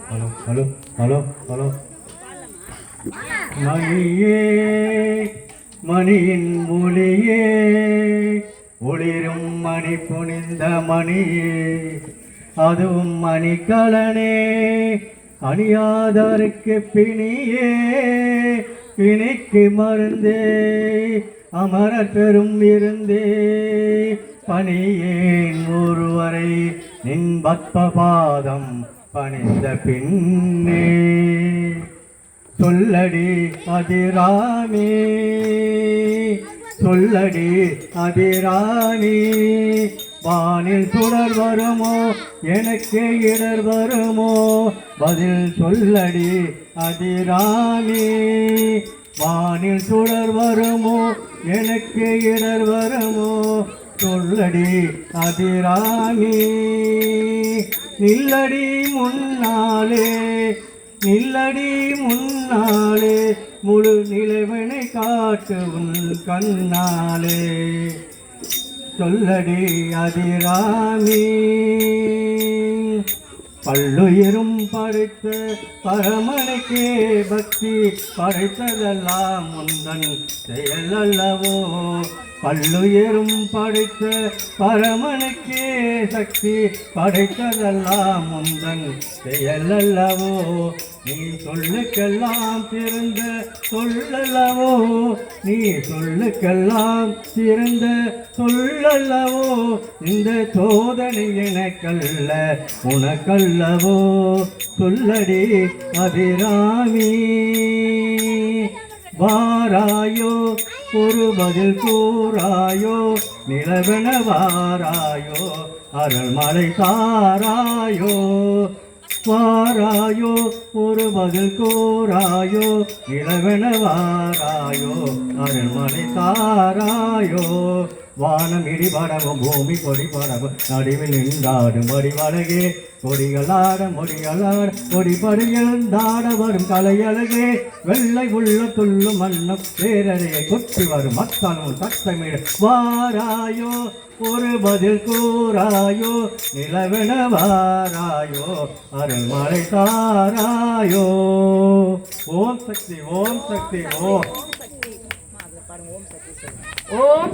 hello hello hello hello மணியே மணியின் மொழியே ஒளிரும் மணி புனிந்த மணியே அதுவும் மணிக்கலனே அணியாதவருக்கு பிணியே பிணிக்கு மருந்தே அமரர் பெரும் இருந்தே பணியேன் ஒருவரை நின் பத்மபாதம் பணிந்த பின்னே சொல்லடி அதிராணி சொல்லடி அதிராணி வானில் சுடர் வருமோ எனக்கு இடர் வருமோ பதில் சொல்லடி அதிராணி வானில் சுடர் வருமோ எனக்கு இடர் வருமோ சொல்லடி அதிராணி நில்லடி முன்னாலே நில்லடி முன்னாலே முழு நிலவினை காட்டு உன் கண்ணாலே சொல்லடி அதிராணி பல்லுயிரும் படைத்த பரமனுக்கே பக்தி படைத்ததெல்லாம் முந்தன் செயல் அல்லவோ பல்லுயிரும் படைத்த பரமனுக்கே சக்தி படைத்ததெல்லாம் முந்தன் செயல் அல்லவோ நீ சொல்லுக்கெல்லாம் சிறந்த சொல்லல்லவோ நீ சொல்லுக்கெல்லாம் சிறந்த சொல்லல்லவோ இந்த சோதனை எனக்கல்ல உனக்கல்லவோ சொல்லடி அதிராணி வாராயோ ஒரு பதில் கூறாயோ நிலவென வாராயோ அருள்மலை தாராயோ வாராயோ ஒரு பதில் கூறாயோ நிலவென வாராயோ அருள்மலை தாராயோ வானம் இடிபடவும் பூமி கொடிபடவும் நடுவில் நின்றாடும் வடிவழகே கொடிகளாட மொழிகளாட கொடிபடி எழுந்தாட வரும் கலையழகே வெள்ளை உள்ள துள்ளும் மன்னம் பேரறையை கொட்டி வரும் மக்களும் சத்தமிட வாராயோ ஒரு பதில் கூறாயோ நிலவென வாராயோ அருள்மலை தாராயோ ஓம் சக்தி ஓம் சக்தி ஓம் ஓம்